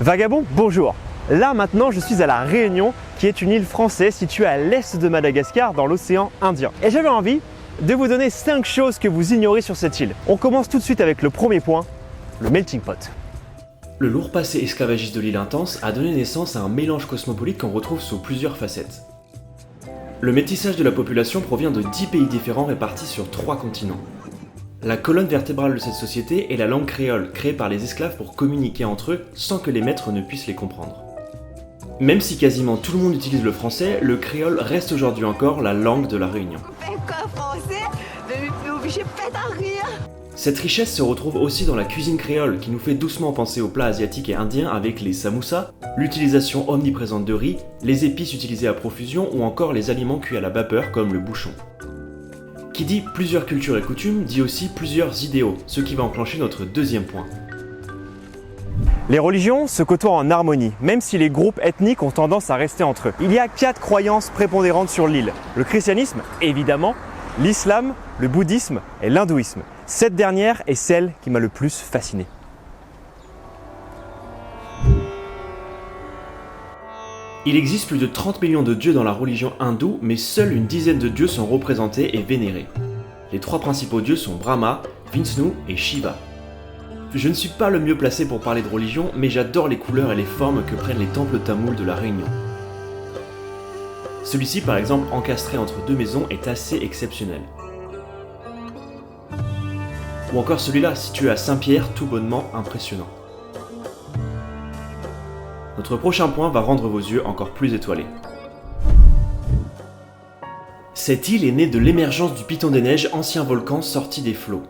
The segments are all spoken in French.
Vagabond, bonjour. Là maintenant je suis à La Réunion, qui est une île française située à l'est de Madagascar dans l'océan Indien. Et j'avais envie de vous donner 5 choses que vous ignorez sur cette île. On commence tout de suite avec le premier point, le melting pot. Le lourd passé esclavagiste de l'île Intense a donné naissance à un mélange cosmopolite qu'on retrouve sous plusieurs facettes. Le métissage de la population provient de 10 pays différents répartis sur 3 continents. La colonne vertébrale de cette société est la langue créole, créée par les esclaves pour communiquer entre eux sans que les maîtres ne puissent les comprendre. Même si quasiment tout le monde utilise le français, le créole reste aujourd'hui encore la langue de la Réunion. Cette richesse se retrouve aussi dans la cuisine créole, qui nous fait doucement penser aux plats asiatiques et indiens avec les samoussas, l'utilisation omniprésente de riz, les épices utilisées à profusion ou encore les aliments cuits à la vapeur comme le bouchon. Qui dit plusieurs cultures et coutumes dit aussi plusieurs idéaux, ce qui va enclencher notre deuxième point. Les religions se côtoient en harmonie, même si les groupes ethniques ont tendance à rester entre eux. Il y a 4 croyances prépondérantes sur l'île. Le christianisme, évidemment, l'islam, le bouddhisme et l'hindouisme. Cette dernière est celle qui m'a le plus fasciné. Il existe plus de 30 millions de dieux dans la religion hindoue, mais seule une dizaine de dieux sont représentés et vénérés. Les 3 principaux dieux sont Brahma, Vishnu et Shiva. Je ne suis pas le mieux placé pour parler de religion, mais j'adore les couleurs et les formes que prennent les temples tamouls de la Réunion. Celui-ci, par exemple, encastré entre 2 maisons, est assez exceptionnel. Ou encore celui-là, situé à Saint-Pierre, tout bonnement impressionnant. Notre prochain point va rendre vos yeux encore plus étoilés. Cette île est née de l'émergence du Piton des Neiges, ancien volcan sorti des flots.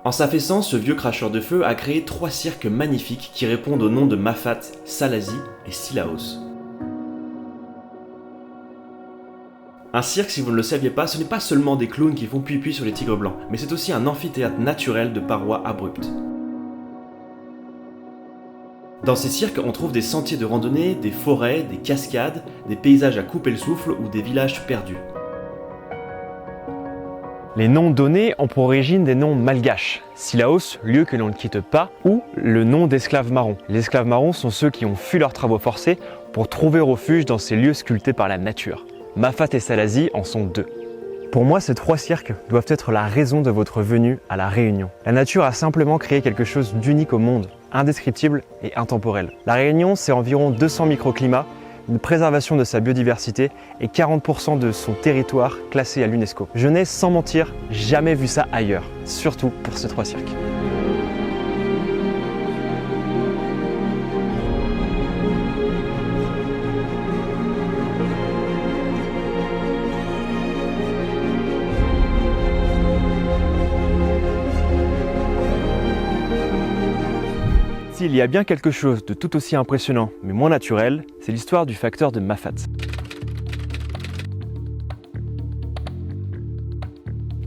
En s'affaissant, ce vieux cracheur de feu a créé 3 cirques magnifiques qui répondent aux noms de Mafat, Salazie et Silaos. Un cirque, si vous ne le saviez pas, ce n'est pas seulement des clowns qui font pui-pui sur les tigres blancs, mais c'est aussi un amphithéâtre naturel de parois abruptes. Dans ces cirques, on trouve des sentiers de randonnée, des forêts, des cascades, des paysages à couper le souffle ou des villages perdus. Les noms donnés ont pour origine des noms malgaches. Silaos, lieu que l'on ne quitte pas, ou le nom d'esclaves marrons. Les esclaves marrons sont ceux qui ont fui leurs travaux forcés pour trouver refuge dans ces lieux sculptés par la nature. Mafat et Salazie en sont 2. Pour moi, ces 3 cirques doivent être la raison de votre venue à La Réunion. La nature a simplement créé quelque chose d'unique au monde, indescriptible et intemporel. La Réunion, c'est environ 200 microclimats, une préservation de sa biodiversité et 40% de son territoire classé à l'UNESCO. Je n'ai, sans mentir, jamais vu ça ailleurs, surtout pour ces 3 cirques. S'il y a bien quelque chose de tout aussi impressionnant, mais moins naturel, c'est l'histoire du facteur de Mafat.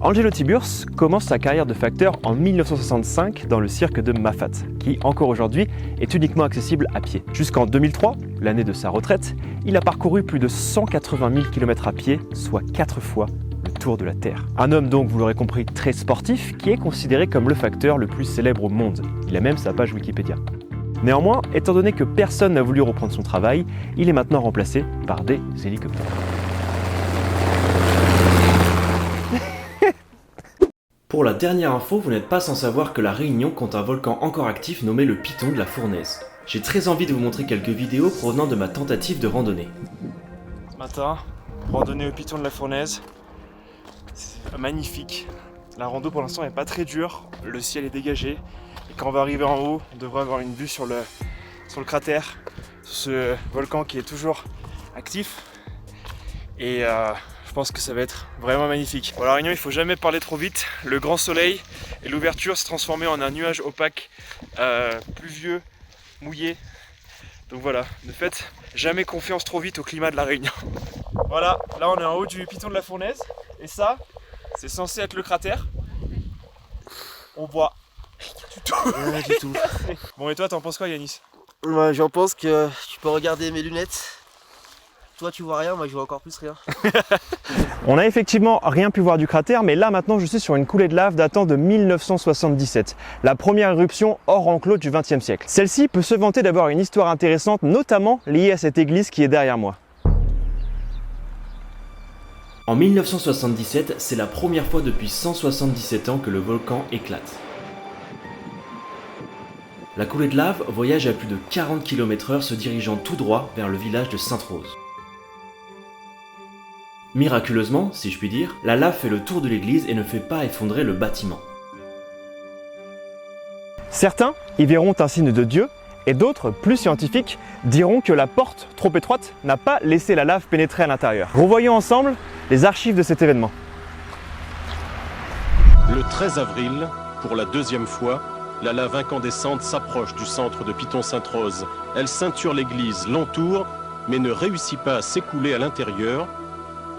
Angelo Tiburce commence sa carrière de facteur en 1965 dans le cirque de Mafat, qui encore aujourd'hui est uniquement accessible à pied. Jusqu'en 2003, l'année de sa retraite, il a parcouru plus de 180 000 km à pied, soit 4 fois le tour de la Terre. Un homme donc, vous l'aurez compris, très sportif, qui est considéré comme le facteur le plus célèbre au monde. Il a même sa page Wikipédia. Néanmoins, étant donné que personne n'a voulu reprendre son travail, il est maintenant remplacé par des hélicoptères. Pour la dernière info, vous n'êtes pas sans savoir que la Réunion compte un volcan encore actif nommé le Piton de la Fournaise. J'ai très envie de vous montrer quelques vidéos provenant de ma tentative de randonnée. Ce matin, randonnée au Piton de la Fournaise, c'est magnifique. La rando pour l'instant n'est pas très dure, le ciel est dégagé. Et quand on va arriver en haut, on devrait avoir une vue sur le cratère, sur ce volcan qui est toujours actif. Et je pense que ça va être vraiment magnifique. Pour la Réunion, il ne faut jamais parler trop vite. Le grand soleil et l'ouverture s'est transformé en un nuage opaque, pluvieux, mouillé. Donc voilà, ne faites jamais confiance trop vite au climat de la Réunion. Voilà, là on est en haut du Piton de la Fournaise. Et ça, c'est censé être le cratère. On voit rien du tout. Bon, et toi, t'en penses quoi, Yanis? Moi, j'en pense que tu peux regarder mes lunettes. toi tu vois rien, moi je vois encore plus rien. On n'a effectivement rien pu voir du cratère, mais là maintenant je suis sur une coulée de lave datant de 1977, la première éruption hors enclos du XXe siècle. Celle-ci peut se vanter d'avoir une histoire intéressante, notamment liée à cette église qui est derrière moi. En 1977, c'est la première fois depuis 177 ans que le volcan éclate. La coulée de lave voyage à plus de 40 km/h se dirigeant tout droit vers le village de Sainte-Rose. Miraculeusement, si je puis dire, la lave fait le tour de l'église et ne fait pas effondrer le bâtiment. Certains y verront un signe de Dieu, et d'autres, plus scientifiques, diront que la porte, trop étroite, n'a pas laissé la lave pénétrer à l'intérieur. Revoyons ensemble les archives de cet événement. Le 13 avril, pour la deuxième fois, la lave incandescente s'approche du centre de Piton-Sainte-Rose. Elle ceinture l'église, l'entoure, mais ne réussit pas à s'écouler à l'intérieur.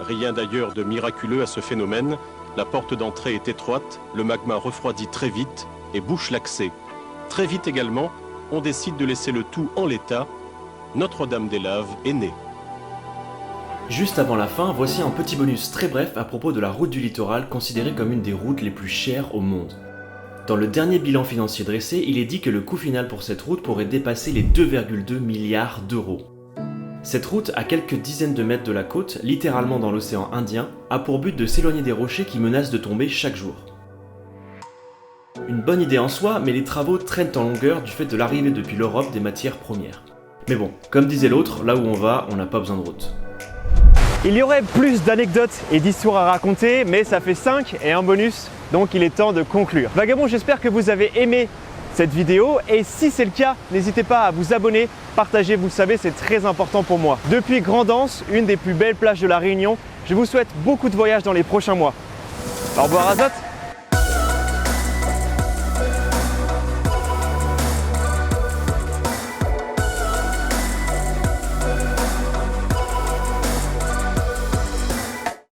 Rien d'ailleurs de miraculeux à ce phénomène. La porte d'entrée est étroite, le magma refroidit très vite et bouche l'accès. Très vite également, on décide de laisser le tout en l'état. Notre-Dame-des-Laves est née. Juste avant la fin, voici un petit bonus très bref à propos de la route du littoral, considérée comme une des routes les plus chères au monde. Dans le dernier bilan financier dressé, il est dit que le coût final pour cette route pourrait dépasser les 2,2 milliards d'euros. Cette route, à quelques dizaines de mètres de la côte, littéralement dans l'océan Indien, a pour but de s'éloigner des rochers qui menacent de tomber chaque jour. Une bonne idée en soi, mais les travaux traînent en longueur du fait de l'arrivée depuis l'Europe des matières premières. Mais bon, comme disait l'autre, là où on va, on n'a pas besoin de route. Il y aurait plus d'anecdotes et d'histoires à raconter, mais ça fait 5 et un bonus, donc il est temps de conclure. Vagabond, j'espère que vous avez aimé cette vidéo, et si c'est le cas, n'hésitez pas à vous abonner, partager, vous le savez, c'est très important pour moi. Depuis Grand'Anse, une des plus belles plages de la Réunion, je vous souhaite beaucoup de voyages dans les prochains mois. Au revoir Azat.